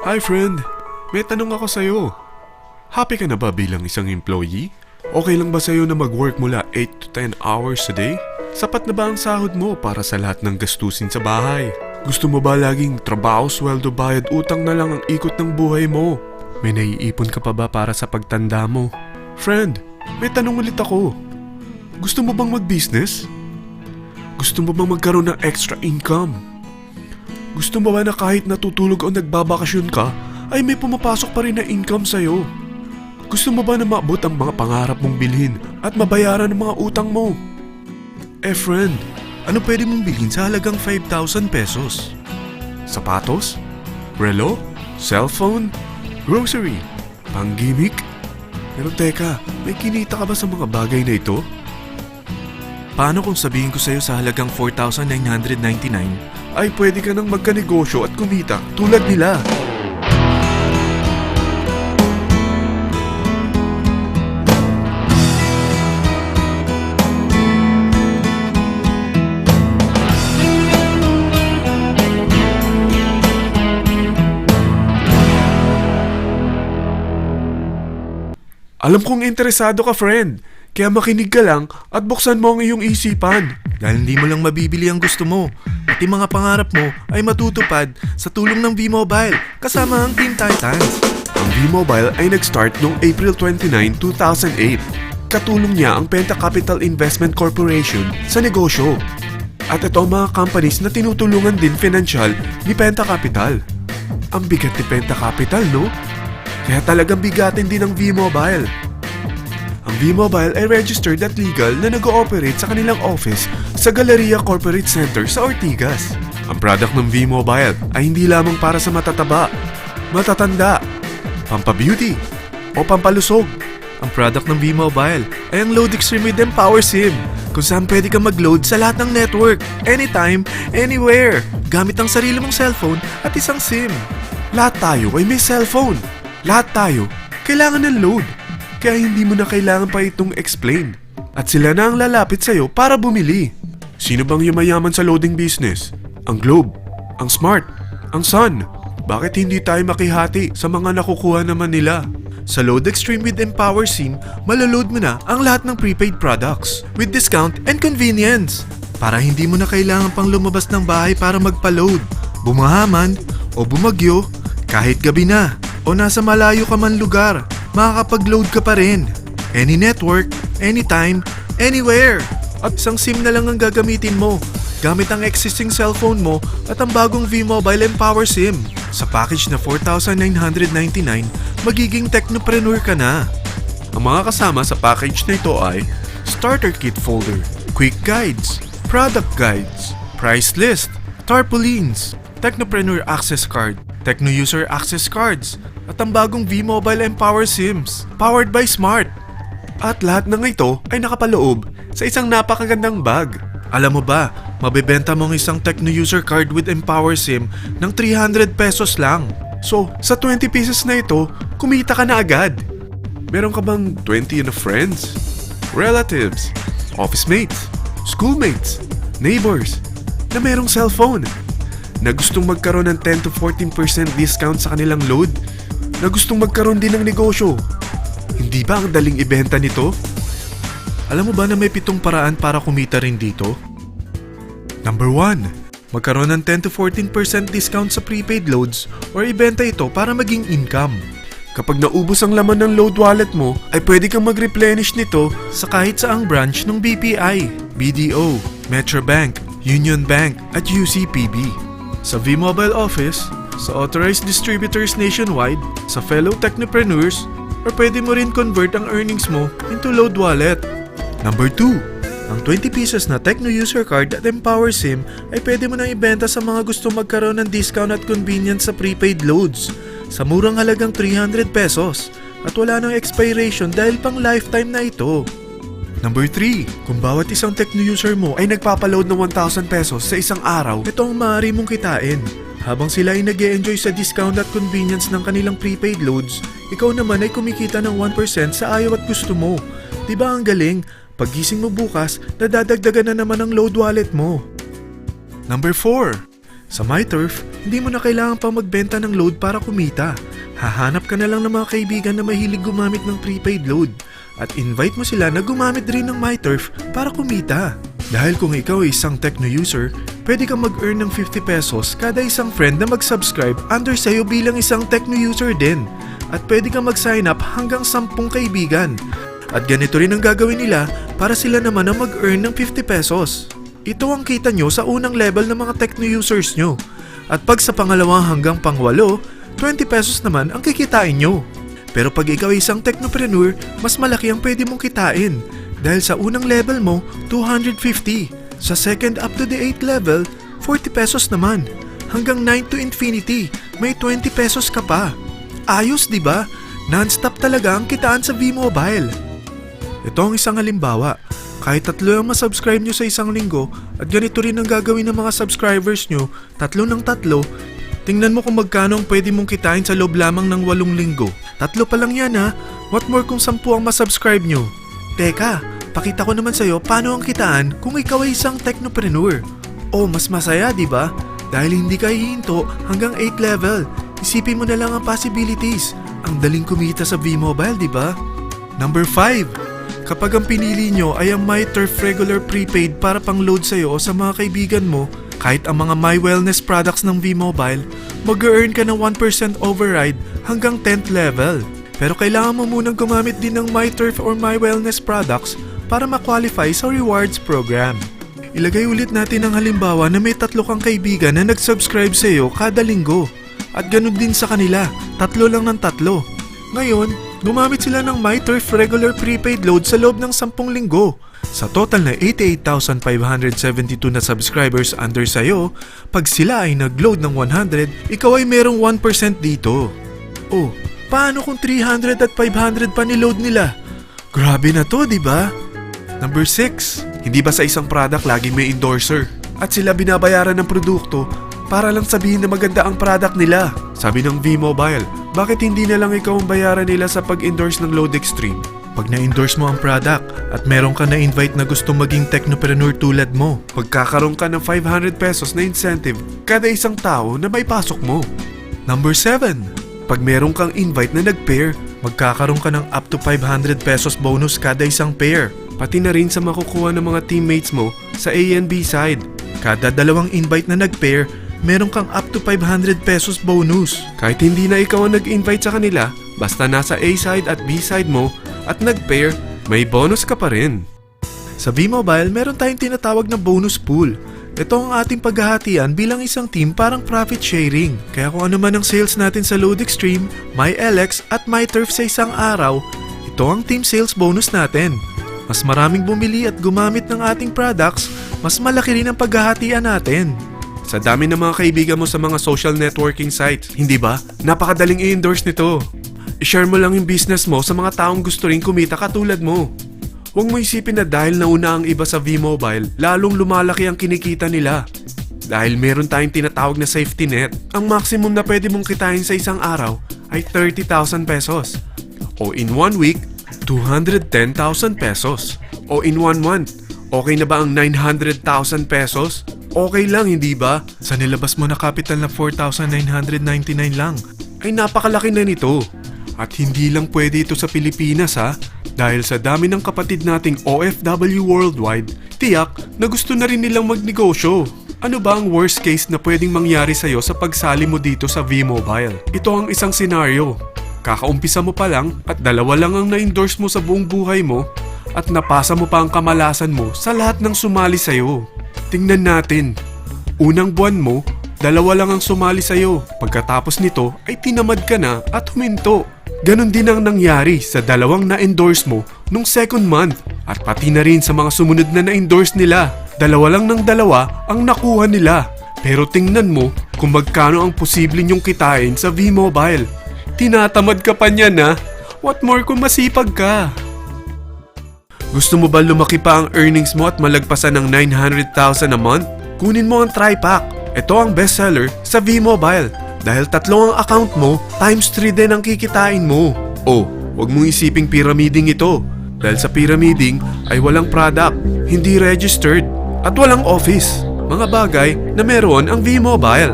Hi friend, may tanong ako sa'yo. Happy ka na ba bilang isang employee? Okay lang ba sa'yo na mag-work mula 8 to 10 hours a day? Sapat na ba ang sahod mo para sa lahat ng gastusin sa bahay? Gusto mo ba laging trabaho, sweldo, bayad, utang na lang ang ikot ng buhay mo? May naiipon ka pa ba para sa pagtanda mo? Friend, may tanong ulit ako. Gusto mo bang mag-business? Gusto mo bang magkaroon ng extra income? Gusto mo ba na kahit natutulog o nagbabakasyon ka, ay may pumapasok pa rin na income sa'yo? Gusto mo ba na maabot ang mga pangarap mong bilhin at mabayaran ang mga utang mo? Friend, ano pwede mong bilhin sa halagang 5,000 pesos? Sapatos? Relo? Cellphone? Grocery? Pang-gimmick? Pero teka, may kinita ka ba sa mga bagay na ito? Paano kung sabihin ko sa'yo sa halagang 4,999 ay pwede ka nang magkanegosyo at kumita tulad nila? Alam kong interesado ka, friend. Kaya makinig ka lang at buksan mo ang iyong isipan. Dahil hindi mo lang mabibili ang gusto mo. At yung mga pangarap mo ay matutupad sa tulong ng V-Mobile kasama ang Team Titans. Ang V-Mobile ay nag-start noong April 29, 2008. Katulong niya ang Penta Capital Investment Corporation sa negosyo. At ito ang mga companies na tinutulungan din financial ni Penta Capital. Ang bigat ni Penta Capital, no? Kaya talagang bigatin din ang V-Mobile. Ang V-Mobile ay registered at legal na nag-ooperate sa kanilang office sa Galleria Corporate Center sa Ortigas. Ang product ng V-Mobile ay hindi lamang para sa matataba, matatanda, pampabeauty, o pampalusog. Ang product ng V-Mobile ay ang Load Extreme with Empower SIM, kung saan pwede kang mag-load sa lahat ng network, anytime, anywhere, gamit ang sarili mong cellphone at isang SIM. Lahat tayo ay may cellphone. Lahat tayo kailangan ng load. Kaya hindi mo na kailangan pa itong explain. At sila na ang lalapit sa'yo para bumili. Sino bang yumayaman sa loading business? Ang Globe, ang Smart, ang Sun. Bakit hindi tayo makihati sa mga nakukuha naman nila? Sa Load Extreme with Empower SIM, maloload mo na ang lahat ng prepaid products with discount and convenience. Para hindi mo na kailangan pang lumabas ng bahay para magpa-load. Bumahaman o bumagyo, kahit gabi na o nasa malayo ka man lugar, makakapag-load ka pa rin. Any network, anytime, anywhere. At isang SIM na lang ang gagamitin mo gamit ang existing cellphone mo at ang bagong V-Mobile Empower SIM. Sa package na 4,999, magiging technopreneur ka na. Ang mga kasama sa package na ito ay Starter Kit Folder, Quick Guides, Product Guides, Price List, Tarpaulins, Technopreneur Access Card, Techno User Access Cards, at ang bagong V-Mobile Empower SIMs, powered by Smart. At lahat ng ito ay nakapaloob sa isang napakagandang bag. Alam mo ba, mabebenta mo ang isang Techno User Card with Empower SIM ng 300 pesos lang. So, sa 20 pieces na ito, kumita ka na agad. Meron ka bang 20 na friends, relatives, office mates, schoolmates, neighbors, na merong cellphone, na gustong magkaroon ng 10 to 14% discount sa kanilang load, na gustong magkaroon din ng negosyo? Hindi ba ang daling ibenta nito? Alam mo ba na may 7 paraan para kumita rin dito? Number 1. Magkaroon ng 10 to 14% discount sa prepaid loads or ibenta ito para maging income. Kapag naubos ang laman ng load wallet mo, ay pwede kang mag-replenish nito sa kahit saang branch ng BPI, BDO, Metrobank, Union Bank at UCPB. Sa V-Mobile Office, sa authorized distributors nationwide, sa fellow technopreneurs, or pwede mo rin convert ang earnings mo into load wallet. Number 2. Ang 20 pieces na Techno User Card at Empower SIM ay pwede mo nang ibenta sa mga gusto magkaroon ng discount at convenience sa prepaid loads sa murang halagang 300 pesos at wala nang expiration dahil pang lifetime na ito. Number 3. Kung bawat isang Techno user mo ay nagpapaload ng 1,000 pesos sa isang araw, ito ang maaari mong kitain. Habang sila ay nag-e-enjoy sa discount at convenience ng kanilang prepaid loads, ikaw naman ay kumikita ng 1% sa ayaw at gusto mo. Diba ang galing? Paggising mo bukas, nadadagdagan na naman ang load wallet mo. Number 4. Sa MyTurf, hindi mo na kailangan pa magbenta ng load para kumita. Hahanap ka na lang ng mga kaibigan na mahilig gumamit ng prepaid load at invite mo sila na gumamit rin ng MyTurf para kumita. Dahil kung ikaw ay isang Tecno user, pwede kang mag-earn ng 50 pesos kada isang friend na mag-subscribe under sa'yo bilang isang Tecno user din. At pwede kang mag-sign up hanggang 10 kaibigan. At ganito rin ang gagawin nila para sila naman ang mag-earn ng 50 pesos. Ito ang kita nyo sa unang level ng mga Tecno users nyo. At pag sa pangalawa hanggang pangwalo, 20 pesos naman ang kikitain nyo. Pero pag ikaw ay isang technopreneur, mas malaki ang pwede mong kitain. Dahil sa unang level mo, 250. Sa second up to the 8th level, 40 pesos naman. Hanggang 9 to infinity, may 20 pesos ka pa. Ayos, di ba? Non-stop talaga ang kitaan sa V-Mobile. Ito ang isang halimbawa. Kahit 3 ang masubscribe nyo sa isang linggo at ganito rin ang gagawin ng mga subscribers nyo, 3 ng 3, tingnan mo kung magkano ang pwede mong kitain sa loob lamang ng 8 linggo. 3 pa lang yan ha. What more kung 10 ang masubscribe nyo? Teka, pakita ko naman sa'yo paano ang kitaan kung ikaw ay isang technopreneur. Oh, mas masaya, di ba? Dahil hindi ka hihinto hanggang 8 level. Isipin mo na lang ang possibilities. Ang daling kumita sa V-Mobile, di ba? Number 5. Kapag ang pinili nyo ay ang MyTurf Regular Prepaid para pang-load sa'yo o sa mga kaibigan mo, kahit ang mga My Wellness products ng V-Mobile, mag-earn ka ng 1% override hanggang 10th level. Pero kailangan mo munang gumamit din ng MyTurf or My Wellness products para ma-qualify sa rewards program. Ilagay ulit natin ang halimbawa na may 3 kang kaibigan na nag-subscribe sa'yo kada linggo. At ganun din sa kanila, 3 lang ng 3. Ngayon, gumamit sila ng MyTurf Regular Prepaid Load sa loob ng 10 linggo. Sa total na 88,572 na subscribers under sa'yo, pag sila ay nag-load ng 100, ikaw ay merong 1% dito. Oh, paano kung 300 at 500 pa niload nila? Grabe na to, di ba? Number 6. Hindi ba sa isang product laging may endorser? At sila binabayaran ng produkto para lang sabihin na maganda ang product nila. Sabi ng V-Mobile, bakit hindi na lang ikaw ang bayaran nila sa pag-endorse ng Load Extreme? Pag na-endorse mo ang product at meron ka na-invite na gustong maging technopreneur tulad mo, magkakaroon ka ng 500 pesos na incentive kada isang tao na may pasok mo. Number 7. Pag meron kang invite na nag-pair, magkakaroon ka ng up to 500 pesos bonus kada isang pair. Pati na rin sa makukuha ng mga teammates mo sa A and B side. Kada 2 invite na nag-pair, meron kang up to 500 pesos bonus. Kahit hindi na ikaw ang nag-invite sa kanila, basta nasa A side at B side mo at nag-pair, may bonus ka pa rin. Sa V-Mobile, meron tayong tinatawag na bonus pool. Ito ang ating paghahatian bilang isang team parang profit sharing. Kaya kung ano man ang sales natin sa Load Extreme, MyLX at MyTurf sa isang araw, ito ang team sales bonus natin. Mas maraming bumili at gumamit ng ating products, mas malaki rin ang paghahatian natin. Sa dami ng mga kaibigan mo sa mga social networking sites, hindi ba? Napakadaling i-endorse nito. I-share mo lang yung business mo sa mga taong gusto rin kumita katulad mo. Huwag mo isipin na dahil nauna ang iba sa V-Mobile, lalong lumalaki ang kinikita nila. Dahil meron tayong tinatawag na safety net, ang maximum na pwede mong kitain sa isang araw ay 30,000 pesos. O in 1 week, 210,000 pesos. O in 1 month, okay na ba ang 900,000 pesos? Okay lang, hindi ba? Sa nilabas mo na capital na 4,999 lang, ay napakalaki na nito. At hindi lang pwede ito sa Pilipinas ha, dahil sa dami ng kapatid nating OFW worldwide, tiyak na gusto na rin nilang magnegosyo. Ano ba ang worst case na pwedeng mangyari sa'yo sa pagsali mo dito sa V-Mobile? Ito ang isang senaryo. Kakaumpisa mo pa lang at 2 lang ang na-endorse mo sa buong buhay mo at napasa mo pa ang kamalasan mo sa lahat ng sumali sa'yo. Tingnan natin. Unang buwan mo, 2 lang ang sumali sa'yo. Pagkatapos nito ay tinamad ka na at huminto. Ganon din ang nangyari sa 2 na-endorse mo nung second month at pati na rin sa mga sumunod na na-endorse nila. 2 lang ng 2 ang nakuha nila. Pero tingnan mo kung magkano ang posible nyong kitain sa V-Mobile. Tinatamad ka pa niyan ha? What more kung masipag ka? Gusto mo ba lumaki pa ang earnings mo at malagpasan ng 900,000 a month? Kunin mo ang TriPack. Ito ang bestseller sa V-Mobile. Dahil 3 ang account mo, times 3 din ang kikitain mo. Oh, wag mong isiping pyramiding ito. Dahil sa pyramiding ay walang product, hindi registered, at walang office. mga bagay na meron ang V-Mobile.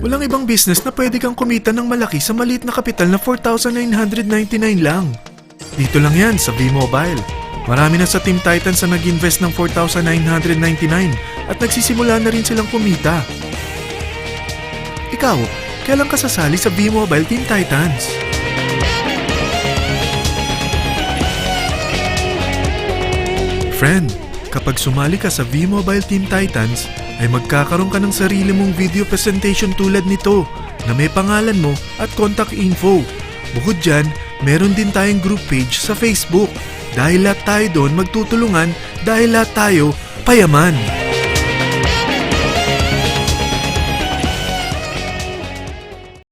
Walang ibang business na pwede kang kumita ng malaki sa maliit na kapital na 4,999 lang. Dito lang yan sa V-Mobile. Marami na sa Team Titans na nag-invest ng 4,999 at nagsisimula na rin silang kumita. Ikaw, kailan ka sasali sa V-Mobile Team Titans? Friend, kapag sumali ka sa V-Mobile Team Titans, ay magkakaroon ka ng sarili mong video presentation tulad nito na may pangalan mo at contact info. Bukod dyan, meron din tayong group page sa Facebook. Dahil lahat tayo doon magtutulungan dahil lahat tayo payaman.